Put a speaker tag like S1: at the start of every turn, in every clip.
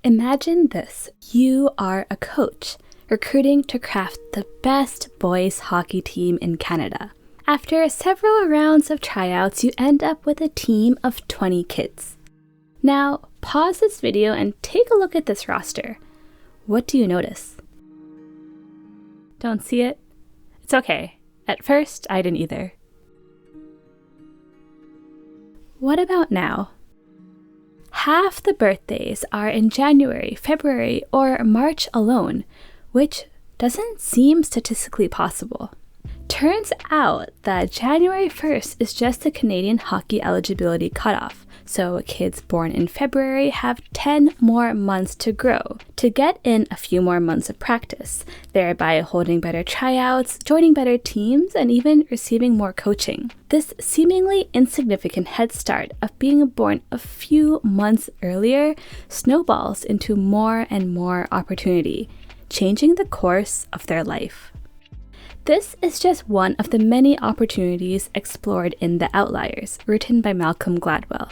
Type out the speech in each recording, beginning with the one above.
S1: Imagine this. You are a coach, recruiting to craft the best boys hockey team in Canada. After several rounds of tryouts, you end up with a team of 20 kids. Now, pause this video and take a look at this roster. What do you notice? Don't see it? It's okay. At first, I didn't either. What about now? Half the birthdays are in January, February, or March alone, which doesn't seem statistically possible. Turns out that January 1st is just the Canadian hockey eligibility cutoff, so kids born in February have 10 more months to grow, to get in a few more months of practice, thereby holding better tryouts, joining better teams, and even receiving more coaching. This seemingly insignificant head start of being born a few months earlier snowballs into more and more opportunity, changing the course of their life. This is just one of the many opportunities explored in The Outliers, written by Malcom Gladwell.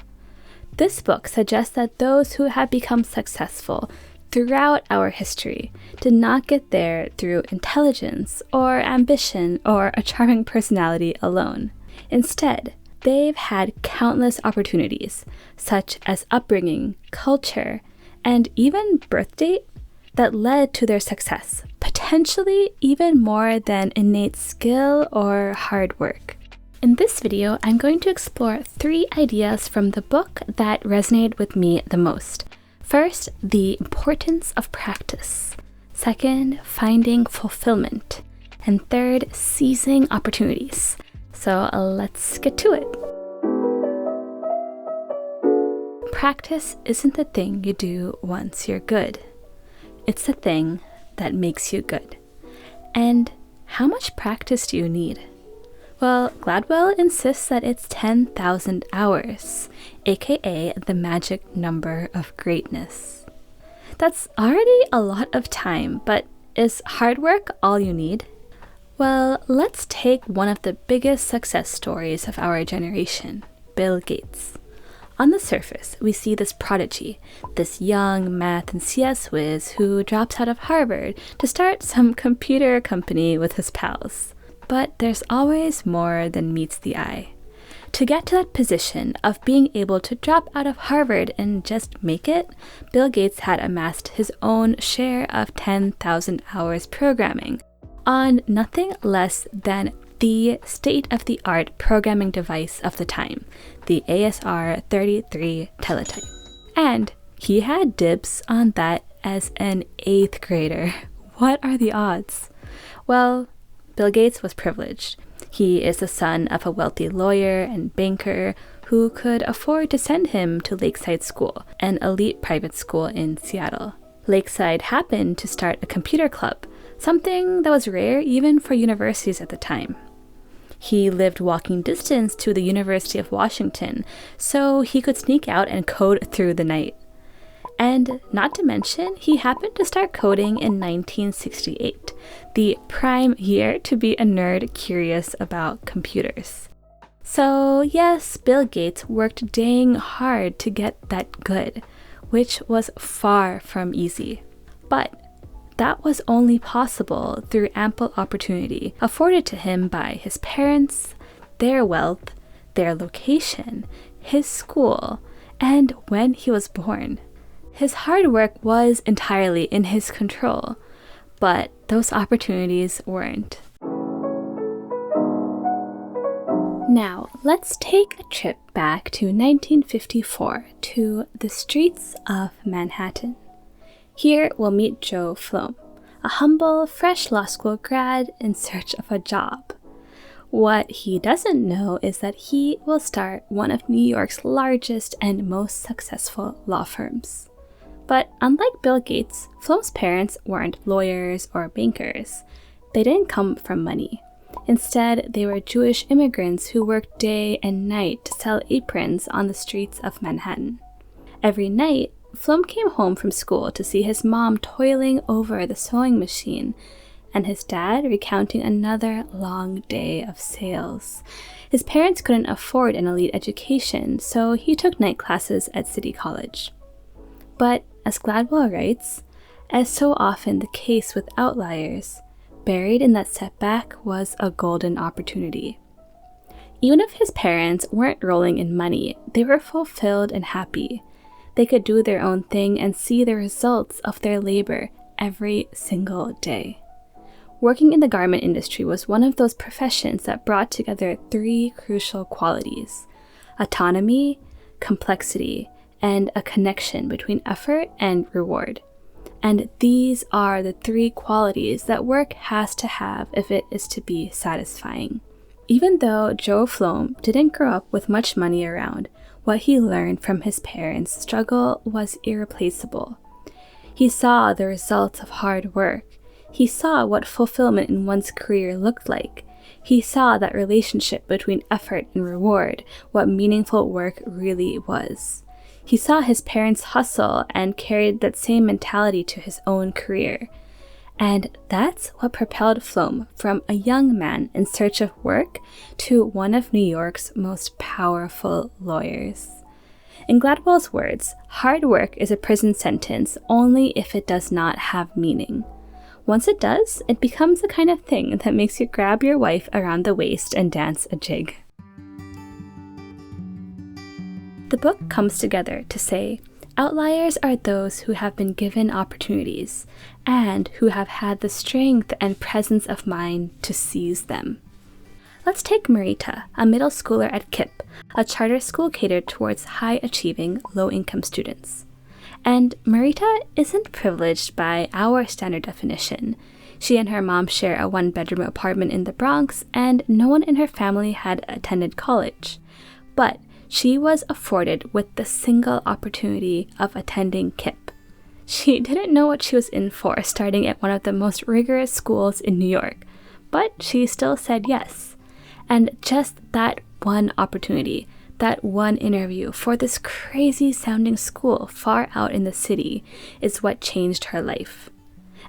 S1: This book suggests that those who have become successful throughout our history did not get there through intelligence or ambition or a charming personality alone. Instead, they've had countless opportunities, such as upbringing, culture, and even birth date, that led to their success, potentially even more than innate skill or hard work. In this video, I'm going to explore 3 ideas from the book that resonated with me the most. First, the importance of practice. Second, finding fulfillment. And third, seizing opportunities. So let's get to it. Practice isn't the thing you do once you're good. It's the thing that makes you good. And how much practice do you need? Well, Gladwell insists that it's 10,000 hours, aka the magic number of greatness. That's already a lot of time, but is hard work all you need? Well, let's take one of the biggest success stories of our generation, Bill Gates. On the surface, we see this prodigy, this young math and CS whiz who drops out of Harvard to start some computer company with his pals. But there's always more than meets the eye. To get to that position of being able to drop out of Harvard and just make it, Bill Gates had amassed his own share of 10,000 hours programming on nothing less than the state-of-the-art programming device of the time, the ASR-33 teletype. And he had dibs on that as an 8th grader. What are the odds? Well, Bill Gates was privileged. He is the son of a wealthy lawyer and banker who could afford to send him to Lakeside School, an elite private school in Seattle. Lakeside happened to start a computer club, something that was rare even for universities at the time. He lived walking distance to the University of Washington, so he could sneak out and code through the night. And not to mention, he happened to start coding in 1968, the prime year to be a nerd curious about computers. So yes, Bill Gates worked dang hard to get that good, which was far from easy. But that was only possible through ample opportunity afforded to him by his parents, their wealth, their location, his school, and when he was born. His hard work was entirely in his control, but those opportunities weren't. Now, let's take a trip back to 1954 to the streets of Manhattan. Here we'll meet Joe Flom, a humble, fresh law school grad in search of a job. What he doesn't know is that he will start one of New York's largest and most successful law firms. But unlike Bill Gates, Flom's parents weren't lawyers or bankers. They didn't come from money. Instead, they were Jewish immigrants who worked day and night to sell aprons on the streets of Manhattan. Every night, Flom came home from school to see his mom toiling over the sewing machine and his dad recounting another long day of sales. His parents couldn't afford an elite education, so he took night classes at City College. But as Gladwell writes, as so often the case with outliers, buried in that setback was a golden opportunity. Even if his parents weren't rolling in money, they were fulfilled and happy. They could do their own thing and see the results of their labor every single day. Working in the garment industry was one of those professions that brought together three crucial qualities: autonomy, complexity, and a connection between effort and reward. And these are the three qualities that work has to have if it is to be satisfying. Even though Joe Flom didn't grow up with much money around, what he learned from his parents' struggle was irreplaceable. He saw the results of hard work. He saw what fulfillment in one's career looked like. He saw that relationship between effort and reward, what meaningful work really was. He saw his parents hustle and carried that same mentality to his own career. And that's what propelled Flom from a young man in search of work to one of New York's most powerful lawyers. In Gladwell's words, hard work is a prison sentence only if it does not have meaning. Once it does, it becomes the kind of thing that makes you grab your wife around the waist and dance a jig. The book comes together to say, outliers are those who have been given opportunities and who have had the strength and presence of mind to seize them. Let's take Marita, a middle schooler at KIPP, a charter school catered towards high-achieving, low-income students. And Marita isn't privileged by our standard definition. She and her mom share a one-bedroom apartment in the Bronx, and no one in her family had attended college. But she was afforded with the single opportunity of attending KIPP. She didn't know what she was in for starting at one of the most rigorous schools in New York, but she still said yes. And just that one opportunity, that one interview for this crazy-sounding school far out in the city is what changed her life.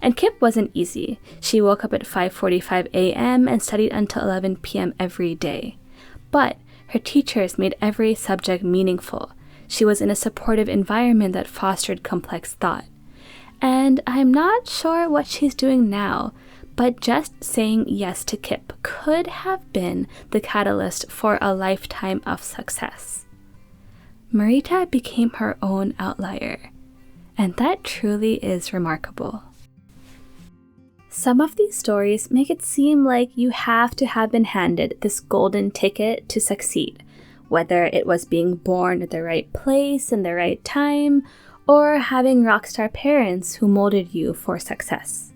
S1: And KIPP wasn't easy. She woke up at 5:45 a.m. and studied until 11 p.m. every day. But her teachers made every subject meaningful. She was in a supportive environment that fostered complex thought. And I'm not sure what she's doing now, but just saying yes to KIPP could have been the catalyst for a lifetime of success. Marita became her own outlier, and that truly is remarkable. Some of these stories make it seem like you have to have been handed this golden ticket to succeed, whether it was being born at the right place in the right time, or having rockstar parents who molded you for success.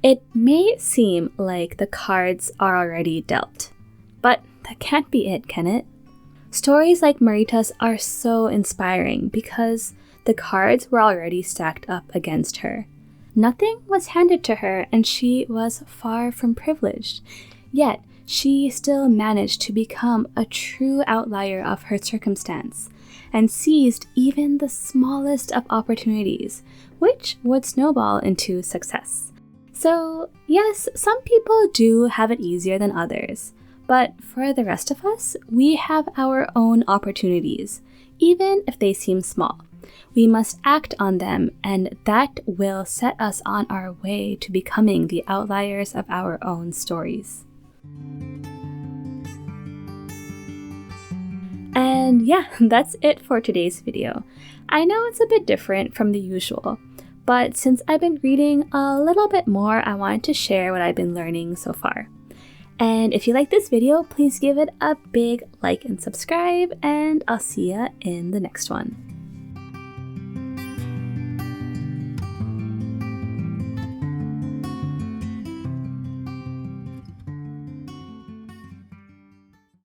S1: It may seem like the cards are already dealt, but that can't be it, can it? Stories like Marita's are so inspiring because the cards were already stacked up against her. Nothing was handed to her, and she was far from privileged. Yet, she still managed to become a true outlier of her circumstance and seized even the smallest of opportunities, which would snowball into success. So, yes, some people do have it easier than others, but for the rest of us, we have our own opportunities, even if they seem small. We must act on them, and that will set us on our way to becoming the outliers of our own stories. And yeah, that's it for today's video. I know it's a bit different from the usual, but since I've been reading a little bit more, I wanted to share what I've been learning so far. And if you like this video, please give it a big like and subscribe, and I'll see ya in the next one.